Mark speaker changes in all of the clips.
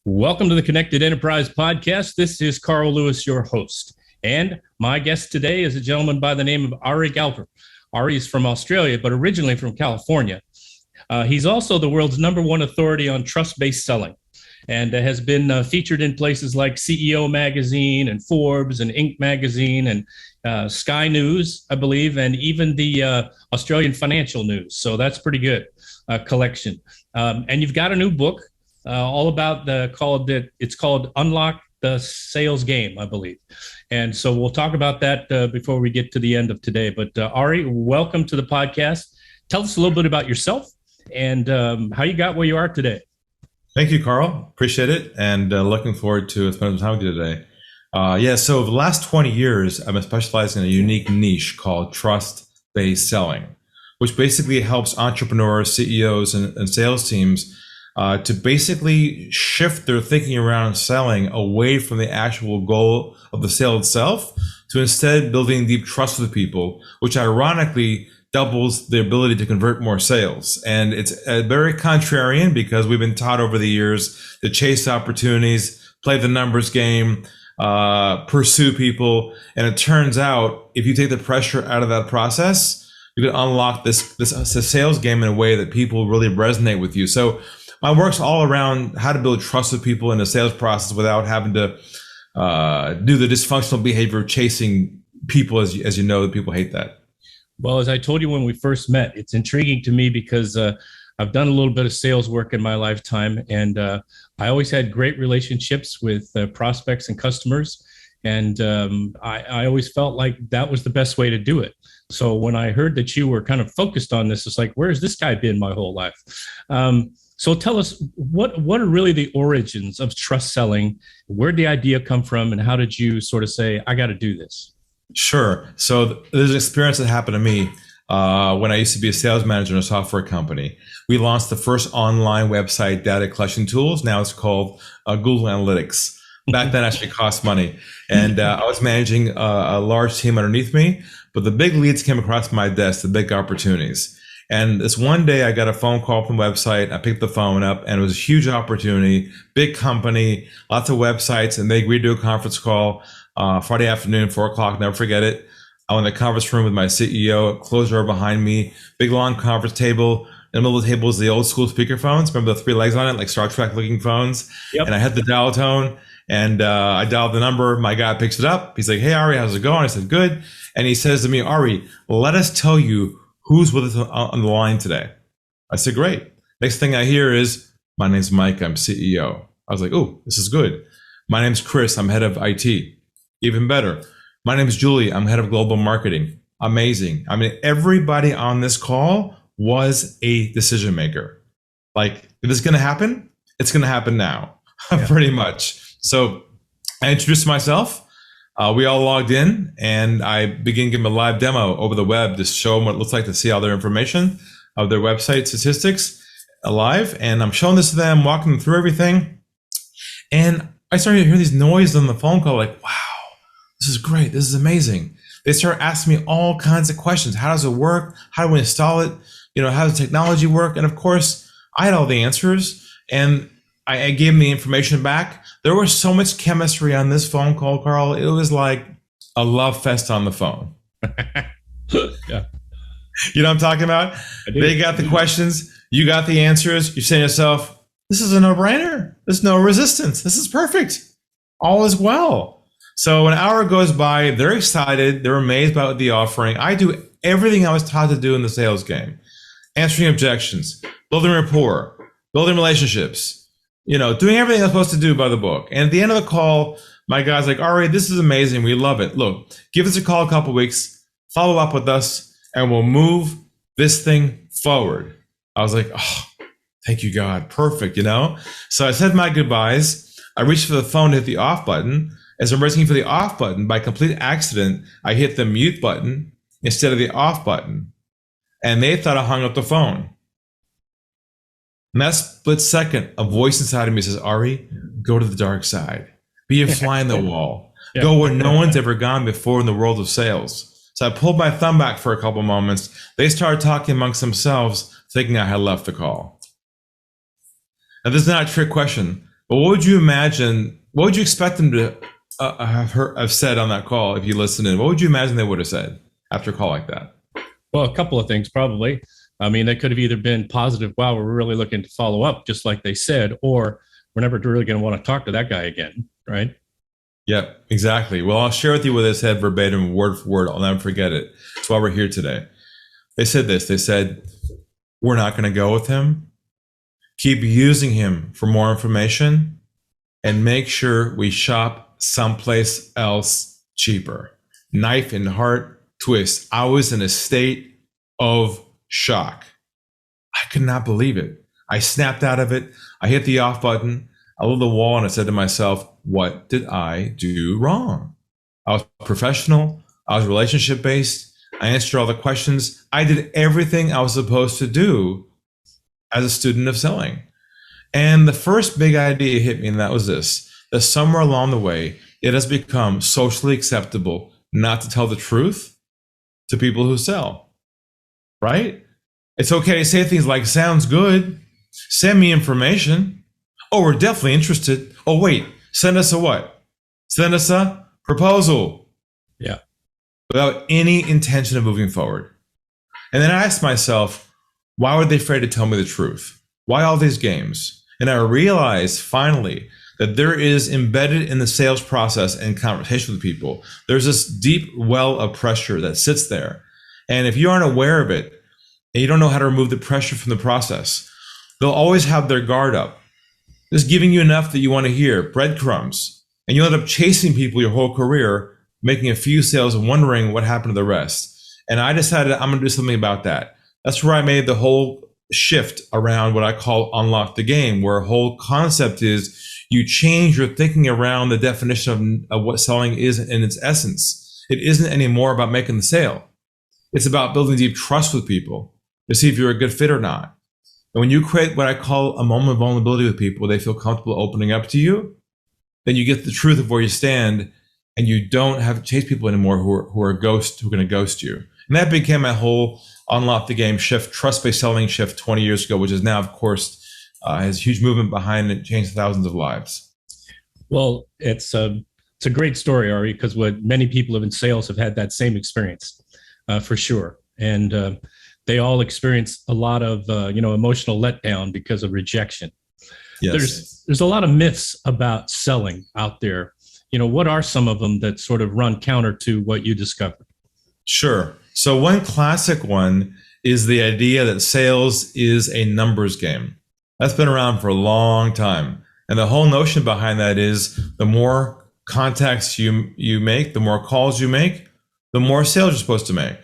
Speaker 1: Welcome to the Connected Enterprise Podcast. This is Carl Lewis, your host. And my guest today is a gentleman by the name of Ari Galper. Ari is from Australia, but originally from California. He's also the world's #1 authority on trust-based selling and has been featured in places like CEO Magazine and Forbes and Inc. Magazine and SkyNews, I believe, and even the Australian Financial News. So that's pretty good collection. And you've got a new book. All about it's called Unlock the Sales Game, I believe. And so we'll talk about that before we get to the end of today. But Ari, welcome to the podcast. Tell us a little bit about yourself and how you got where you are today.
Speaker 2: Thank you, Carl. Appreciate it. And looking forward to spending some time with you today. So over the last 20 years, I've been specializing in a unique niche called trust-based selling, which basically helps entrepreneurs, CEOs, and sales teams to basically shift their thinking around selling away from the actual goal of the sale itself to instead building deep trust with people, which ironically doubles the ability to convert more sales. And it's very contrarian because we've been taught over the years to chase opportunities, play the numbers game, pursue people. And it turns out if you take the pressure out of that process, you can unlock this sales game in a way that people really resonate with you. So my work's all around how to build trust with people in the sales process without having to do the dysfunctional behavior of chasing people. As you know, that people hate that.
Speaker 1: Well, as I told you when we first met, it's intriguing to me because I've done a little bit of sales work in my lifetime, and I always had great relationships with prospects and customers. And I always felt like that was the best way to do it. So when I heard that you were kind of focused on this, it's like, where's this guy been my whole life? So tell us, what are really the origins of trust selling? Where'd the idea come from, and how did you sort of say, I got to do this?
Speaker 2: Sure. So there's an experience that happened to me when I used to be a sales manager in a software company. We launched the first online website data collection tools. Now it's called Google Analytics. Back then, actually cost money. And I was managing a large team underneath me, but the big leads came across my desk, the big opportunities. And this one day I got a phone call from the website. I picked the phone up and it was a huge opportunity, big company, lots of websites, and they agreed to a conference call Friday afternoon, 4:00, never forget it. I went in the conference room with my CEO, closed door behind me, big long conference table. In the middle of the table was the old school speakerphones. Remember the 3 legs on it, like Star Trek looking phones? Yep. And I had the dial tone and I dialed the number. My guy picks it up. He's like, "Hey, Ari, how's it going?" I said, "Good." And he says to me, "Ari, let us tell you who's with us on the line today." I said, "Great." Next thing I hear is, "My name's Mike, I'm CEO." I was like, "Oh, this is good." "My name's Chris, I'm head of IT." Even better. "My name's Julie, I'm head of global marketing." Amazing. I mean, everybody on this call was a decision maker. Like, if this is going to happen, it's going to happen now, pretty much. So I introduced myself. We all logged in and I began giving them a live demo over the web to show them what it looks like to see all their information of their website statistics live. And I'm showing this to them, walking them through everything. And I started to hear these noises on the phone call, like, wow, this is great. This is amazing. They start asking me all kinds of questions. How does it work? How do we install it? How does technology work? And of course, I had all the answers and I gave them the information back. There was so much chemistry on this phone call, Carl. It was like a love fest on the phone.
Speaker 1: Yeah.
Speaker 2: You know what I'm talking about? They got the questions. You got the answers. You're saying to yourself, this is a no-brainer. There's no resistance. This is perfect. All is well. So an hour goes by. They're excited. They're amazed by the offering. I do everything I was taught to do in the sales game. Answering objections, building rapport, building relationships, doing everything I'm supposed to do by the book. And at the end of the call, my guy's like, "All right, this is amazing. We love it. Look, give us a call a couple of weeks, follow up with us, and we'll move this thing forward." I was like, "Oh, thank you, God. Perfect." So I said my goodbyes. I reached for the phone to hit the off button. As I'm reaching for the off button, by complete accident, I hit the mute button instead of the off button. And they thought I hung up the phone. In that split second, a voice inside of me says, "Ari, go to the dark side. Be a fly in the wall. Go where no one's ever gone before in the world of sales." So I pulled my thumb back for a couple moments. They started talking amongst themselves, thinking I had left the call. Now, this is not a trick question, But what would you imagine? What would you expect them to have said on that call if you listened in? What would you imagine they would have said after a call like that?
Speaker 1: Well, a couple of things probably. I mean, they could have either been positive, wow, we're really looking to follow up, just like they said, or we're never really going to want to talk to that guy again, right?
Speaker 2: Yep, exactly. Well, I'll share with you what they said verbatim, word for word. I'll never forget it. That's why we're here today. They said this. They said, we're not going to go with him. Keep using him for more information and make sure we shop someplace else cheaper. Knife in heart twist. I was in a state of shock. I could not believe it. I snapped out of it. I hit the off button. I looked at the wall and I said to myself, what did I do wrong? I was professional. I was relationship based. I answered all the questions. I did everything I was supposed to do as a student of selling. And the first big idea hit me, and that was this, that somewhere along the way, it has become socially acceptable not to tell the truth to people who sell, right? It's okay to say things like, sounds good, send me information. Oh, we're definitely interested. Oh, wait, send us a what? Send us a proposal.
Speaker 1: Yeah.
Speaker 2: Without any intention of moving forward. And then I asked myself, why were they afraid to tell me the truth? Why all these games? And I realized finally that there is embedded in the sales process and conversation with people, there's this deep well of pressure that sits there. And if you aren't aware of it, and you don't know how to remove the pressure from the process, they'll always have their guard up, just giving you enough that you want to hear, breadcrumbs. And you end up chasing people your whole career, making a few sales and wondering what happened to the rest. And I decided I'm going to do something about that. That's where I made the whole shift around what I call unlock the game, where a whole concept is you change your thinking around the definition of what selling is in its essence. It isn't anymore about making the sale. It's about building deep trust with people to see if you're a good fit or not. And when you create what I call a moment of vulnerability with people, they feel comfortable opening up to you, then you get the truth of where you stand, and you don't have to chase people anymore who are going to ghost you. And that became my whole unlock the game shift, trust-based selling shift 20 years ago, which is now, of course, has a huge movement behind it, changed thousands of lives.
Speaker 1: Well, it's a great story, Ari, because what many people in sales have had that same experience, for sure. And they all experience a lot of emotional letdown because of rejection.
Speaker 2: Yes.
Speaker 1: There's a lot of myths about selling out there. What are some of them that sort of run counter to what you discovered?
Speaker 2: Sure. So one classic one is the idea that sales is a numbers game. That's been around for a long time. And the whole notion behind that is the more contacts you make, the more calls you make, the more sales you're supposed to make.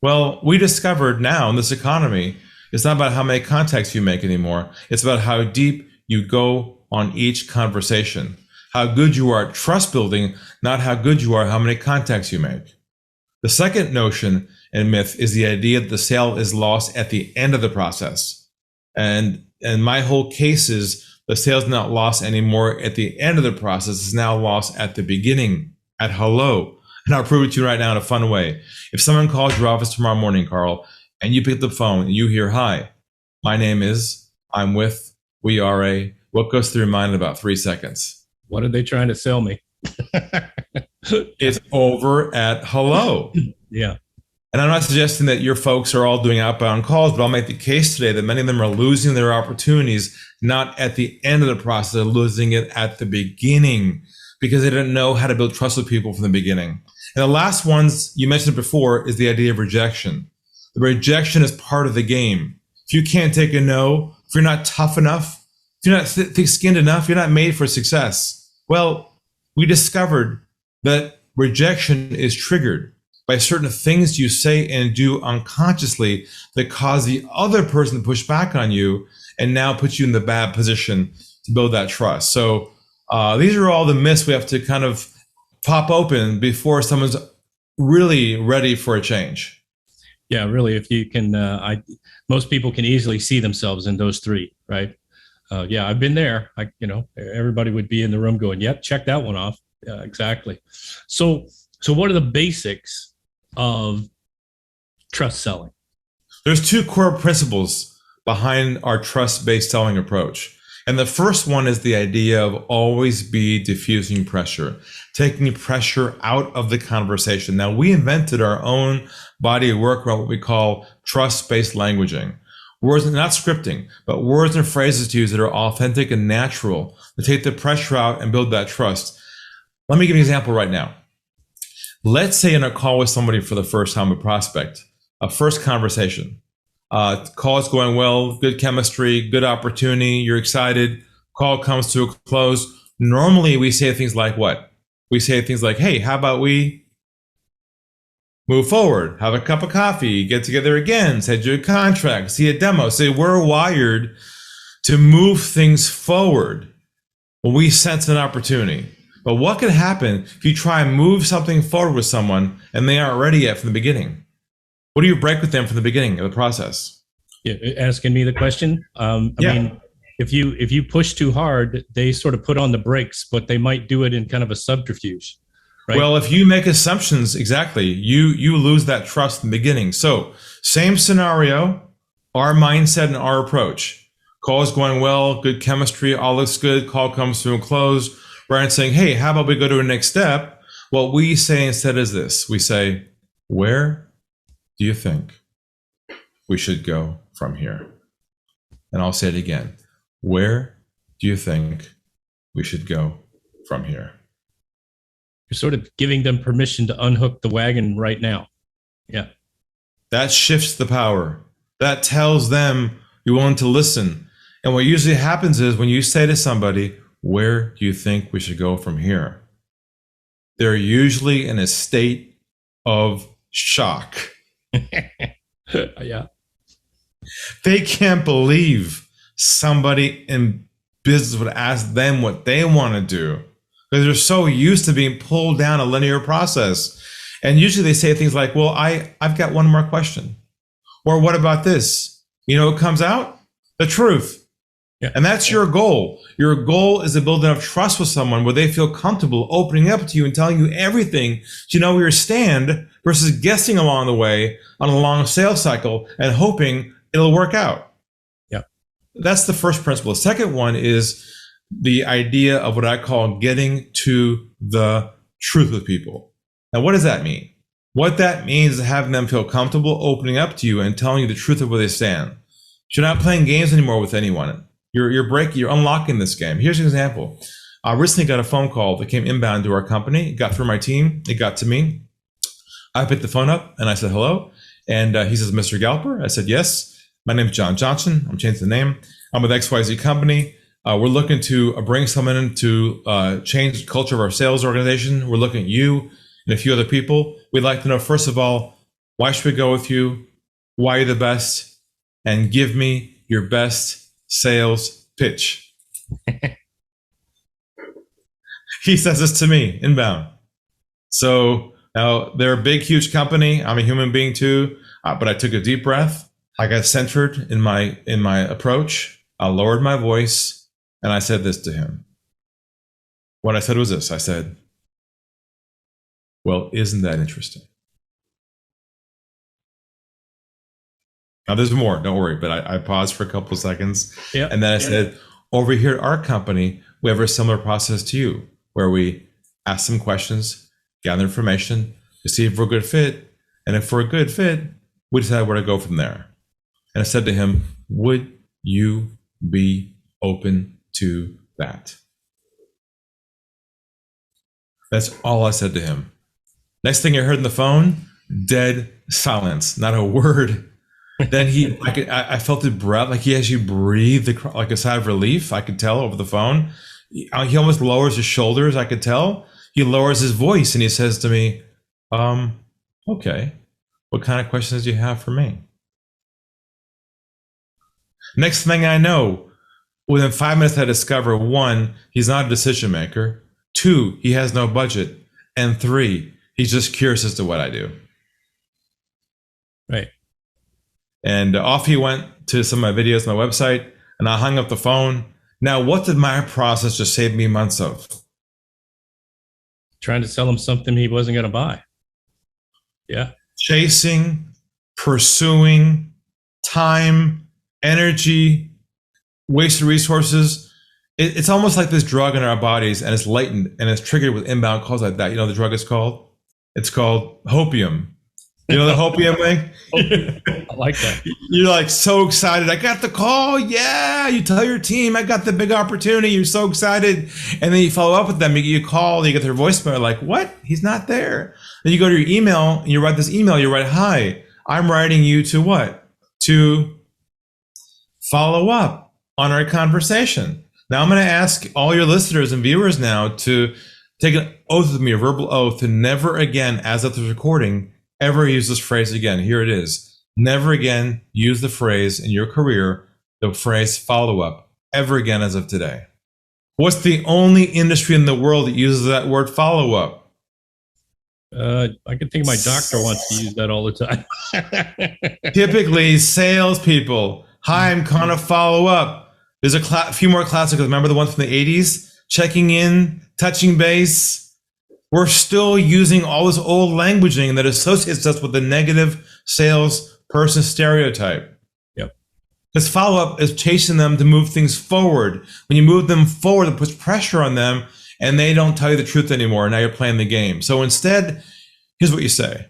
Speaker 2: Well, we discovered now in this economy, it's not about how many contacts you make anymore. It's about how deep you go on each conversation. How good you are at trust building, not how good you are, how many contacts you make. The second notion and myth is the idea that the sale is lost at the end of the process. And my whole case is the sale is not lost anymore at the end of the process. It's now lost at the beginning, at hello. And I'll prove it to you right now in a fun way. If someone calls your office tomorrow morning, Carl, and you pick up the phone and you hear, hi, my name is, I'm with, we are a, what goes through your mind in about 3 seconds?
Speaker 1: What are they trying to sell me?
Speaker 2: It's over at hello.
Speaker 1: Yeah.
Speaker 2: And I'm not suggesting that your folks are all doing outbound calls, but I'll make the case today that many of them are losing their opportunities, not at the end of the process, they're losing it at the beginning because they didn't know how to build trust with people from the beginning. And the last ones you mentioned before is the idea of rejection. The rejection is part of the game. If you can't take a no, if you're not tough enough, if you're not thick-skinned enough, you're not made for success. Well, we discovered that rejection is triggered by certain things you say and do unconsciously that cause the other person to push back on you and now put you in the bad position to build that trust. So these are all the myths we have to kind of pop open before someone's really ready for a change.
Speaker 1: Yeah, really, if you can, most people can easily see themselves in those three, right? Yeah, I've been there. Everybody would be in the room going, yep, check that one off. Yeah, exactly. So what are the basics of trust selling?
Speaker 2: There's two core principles behind our trust-based selling approach. And the first one is the idea of always be diffusing pressure, taking pressure out of the conversation. Now, we invented our own body of work around what we call trust-based languaging. Words, not scripting, but words and phrases to use that are authentic and natural to take the pressure out and build that trust. Let me give you an example right now. Let's say in a call with somebody for the first time, a prospect, a first conversation. Call is going well, good chemistry, good opportunity, you're excited, call comes to a close. Normally we say things like what? We say things like, hey, how about we move forward, have a cup of coffee, get together again, send you a contract, see a demo. Say we're wired to move things forward when we sense an opportunity. But what could happen if you try and move something forward with someone and they aren't ready yet from the beginning? What do you break with them from the beginning of the process?
Speaker 1: Yeah, asking me the question. I mean, if you push too hard, they sort of put on the brakes, but they might do it in kind of a subterfuge. Right?
Speaker 2: Well, if you make assumptions, exactly, you lose that trust in the beginning. So same scenario, our mindset and our approach. Call is going well, good chemistry, all looks good, call comes to a close. Rather than saying, hey, how about we go to the next step? What we say instead is this. We say, where do you think we should go from here? And I'll say it again. Where do you think we should go from here?
Speaker 1: You're sort of giving them permission to unhook the wagon right now. Yeah.
Speaker 2: That shifts the power. That tells them you're willing to listen. And what usually happens is when you say to somebody, where do you think we should go from here? They're usually in a state of shock.
Speaker 1: Yeah.
Speaker 2: They can't believe somebody in business would ask them what they want to do because they're so used to being pulled down a linear process. And usually they say things like, well, I've got one more question. Or what about this? You know what comes out? The truth.
Speaker 1: Yeah.
Speaker 2: And that's your goal. Your goal is to build enough trust with someone where they feel comfortable opening up to you and telling you everything so you know where you stand versus guessing along the way on a long sales cycle and hoping it'll work out.
Speaker 1: Yeah.
Speaker 2: That's the first principle. The second one is the idea of what I call getting to the truth with people. Now, what does that mean? What that means is having them feel comfortable opening up to you and telling you the truth of where they stand. You're not playing games anymore with anyone. You're unlocking this game. Here's an example. I recently got a phone call that came inbound to our company. It got through my team. It got to me. I picked the phone up and I said, hello. And he says, Mr. Galper? I said, yes. My name is John Johnson. I'm changing the name. I'm with XYZ company. We're looking to bring someone in to change the culture of our sales organization. We're looking at you and a few other people. We'd like to know, first of all, why should we go with you? Why you're the best? And give me your best sales pitch. He says this to me inbound. So now they're a big, huge company. I'm a human being too, but I took a deep breath. I got centered in my approach. I lowered my voice and I said this to him. What I said was this. I said, well, isn't that interesting? Now there's more, don't worry, but I paused for a couple of seconds.
Speaker 1: Yeah.
Speaker 2: And then I said, over here at our company, we have a similar process to you where we ask some questions, gather information to see if we're a good fit. And if we're a good fit, we decide where to go from there. And I said to him, would you be open to that? That's all I said to him. Next thing I heard on the phone, dead silence, not a word. Then I felt his breath, like he actually breathed like a sigh of relief. I could tell over the phone. He almost lowers his shoulders. I could tell. He lowers his voice and he says to me, okay, what kind of questions do you have for me? Next thing I know, within 5 minutes, I discover 1, he's not a decision maker. 2, he has no budget. And 3, he's just curious as to what I do.
Speaker 1: Right.
Speaker 2: And off he went to some of my videos on my website, and I hung up the phone. Now, what did my process just save me months of?
Speaker 1: Trying to sell him something he wasn't going to buy. Yeah.
Speaker 2: Chasing, pursuing, time, energy, wasted resources It's almost like this drug in our bodies, and it's latent and it's triggered with inbound calls like that. You know, the drug is called? It's called hopium. You know the hopium thing?
Speaker 1: I like that.
Speaker 2: You're like so excited. I got the call. Yeah. You tell your team, I got the big opportunity. You're so excited. And then you follow up with them. You call, you get their voicemail. Like, what? He's not there. Then you go to your email and you write this email. You write, hi, I'm writing you to what? To follow up on our conversation. Now I'm going to ask all your listeners and viewers now to take an oath with me, a verbal oath, to never again, as of this recording, ever use this phrase again. Here it is. Never again use the phrase in your career, the phrase follow up, ever again as of today. What's the only industry in the world that uses that word follow up?
Speaker 1: I can think my doctor wants to use that all the time.
Speaker 2: Typically, salespeople. Hi, I'm going to follow up. There's a few more classics. Remember the ones from the 80s? Checking in, touching base. We're still using all this old languaging that associates us with the negative salesperson stereotype.
Speaker 1: Yep.
Speaker 2: Because follow-up is chasing them to move things forward. When you move them forward, it puts pressure on them, and they don't tell you the truth anymore. Now you're playing the game. So instead, here's what you say.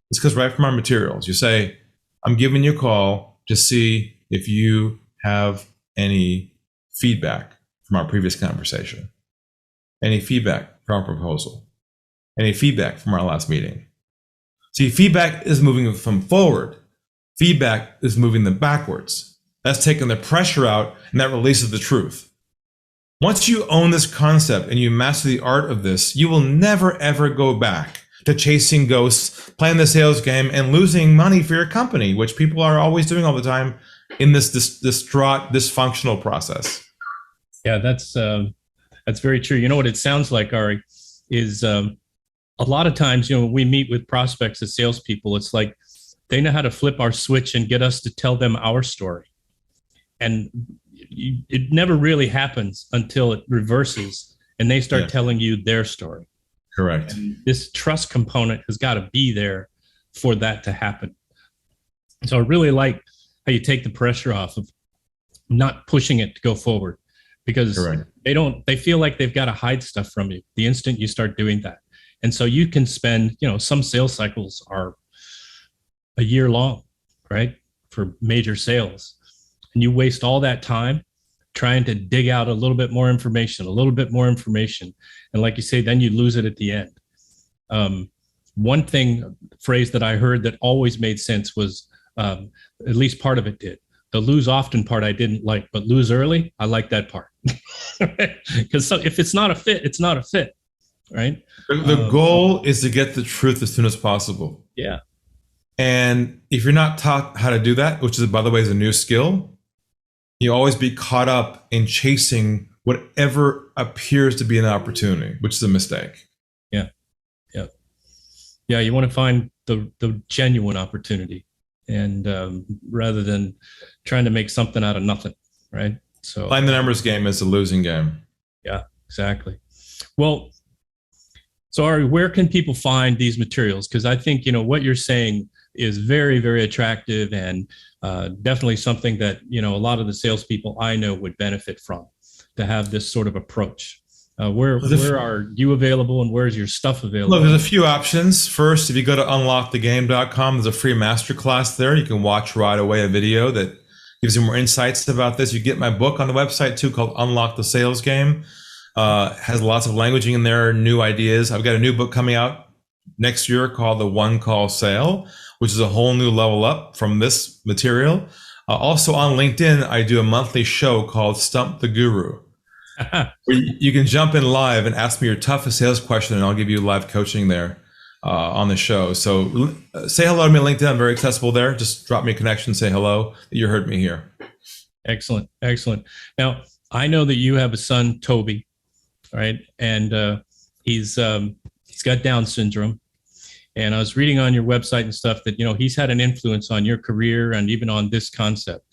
Speaker 2: This goes right from our materials. You say, I'm giving you a call to see if you have any feedback from our previous conversation, any feedback from our proposal, any feedback from our last meeting. See, feedback is moving them forward. Feedback is moving them backwards. That's taking the pressure out, and that releases the truth. Once you own this concept and you master the art of this, you will never, ever go back to chasing ghosts, playing the sales game, and losing money for your company, which people are always doing all the time in this distraught, dysfunctional process.
Speaker 1: Yeah, that's very true. You know what it sounds like, Ari, is a lot of times, when we meet with prospects as salespeople, it's like they know how to flip our switch and get us to tell them our story. And it never really happens until it reverses and they start telling you their story.
Speaker 2: Correct.
Speaker 1: And this trust component has got to be there for that to happen. So I really like how you take the pressure off of not pushing it to go forward, because they feel like they've got to hide stuff from you the instant you start doing that. And so you can spend, some sales cycles are a year long, right? For major sales. And you waste all that time trying to dig out a little bit more information. And like you say, then you lose it at the end. One phrase that I heard that always made sense was, at least part of it did. The lose often part I didn't like, but lose early, I like that part. Because if it's not a fit, it's not a fit, right?
Speaker 2: The goal is to get the truth as soon as possible.
Speaker 1: Yeah.
Speaker 2: And if you're not taught how to do that, which is, by the way, is a new skill, you always be caught up in chasing whatever appears to be an opportunity, which is a mistake.
Speaker 1: Yeah, you want to find the genuine opportunity, and rather than trying to make something out of nothing, right? So
Speaker 2: playing the numbers game is a losing game.
Speaker 1: Yeah, exactly. Well, so Ari, where can people find these materials? Because I think, what you're saying is very, very attractive, and definitely something that, a lot of the salespeople I know would benefit from, to have this sort of approach. Where are you available, and where's your stuff available?
Speaker 2: Look, there's a few options. First, if you go to unlockthegame.com, there's a free masterclass there. You can watch right away a video that gives you more insights about this. You get my book on the website too, called Unlock the Sales Game. Has lots of languaging in there, new ideas. I've got a new book coming out next year called The One Call Sale, which is a whole new level up from this material. Also on LinkedIn, I do a monthly show called Stump the Guru, where you can jump in live and ask me your toughest sales question, and I'll give you live coaching there on the show. So say hello to me on LinkedIn. I'm very accessible there. Just drop me a connection, say hello, that you heard me here.
Speaker 1: Excellent. Now, I know that you have a son, Toby, right? And he's got Down syndrome. And I was reading on your website and stuff that, he's had an influence on your career and even on this concept.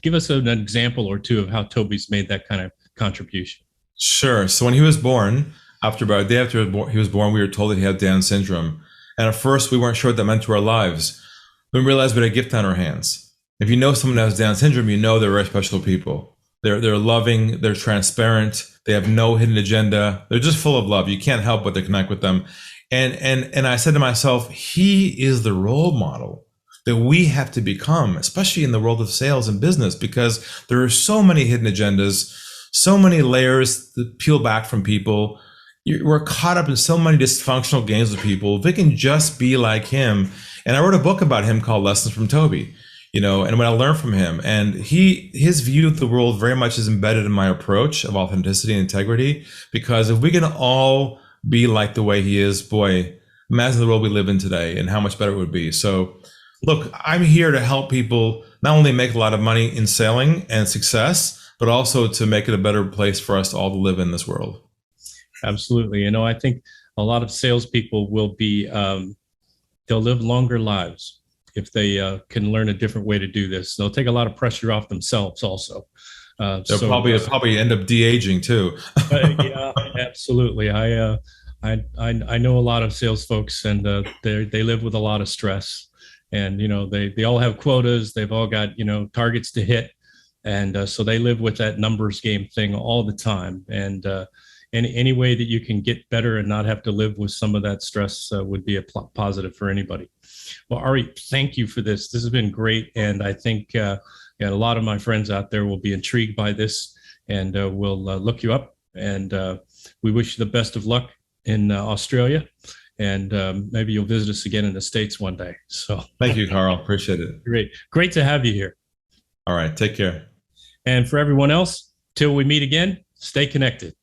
Speaker 1: Give us an example or two of how Toby's made that kind of contribution.
Speaker 2: Sure. So when he was born, about a day after he was born, we were told that he had Down syndrome. And at first, we weren't sure what that meant to our lives. We realized we had a gift on our hands. If you know someone who has Down syndrome, you know they're very special people. They're loving. They're transparent. They have no hidden agenda. They're just full of love. You can't help but to connect with them. And I said to myself, he is the role model that we have to become, especially in the world of sales and business, because there are so many hidden agendas, so many layers that peel back from people. We're caught up in so many dysfunctional games with people. If they can just be like him. And I wrote a book about him called Lessons from Toby, and what I learned from him. And his view of the world very much is embedded in my approach of authenticity and integrity, because if we can all be like the way he is, boy, imagine the world we live in today and how much better it would be. So look, I'm here to help people not only make a lot of money in sailing and success, but also to make it a better place for us all to live in this world.
Speaker 1: Absolutely. I think a lot of salespeople will be, they'll live longer lives if they can learn a different way to do this. They'll take a lot of pressure off themselves also.
Speaker 2: They'll probably end up de-aging too.
Speaker 1: Yeah, absolutely. I know a lot of sales folks, and they live with a lot of stress, and they all have quotas. They've all got targets to hit, and so they live with that numbers game thing all the time. And any way that you can get better and not have to live with some of that stress would be a positive for anybody. Well, Ari, thank you for this. This has been great, and I think a lot of my friends out there will be intrigued by this, and will look you up. And we wish you the best of luck in Australia, and maybe you'll visit us again in the States one day. So
Speaker 2: thank you, Carl. Appreciate it.
Speaker 1: Great to have you here.
Speaker 2: All right. Take care.
Speaker 1: And for everyone else, till we meet again, stay connected.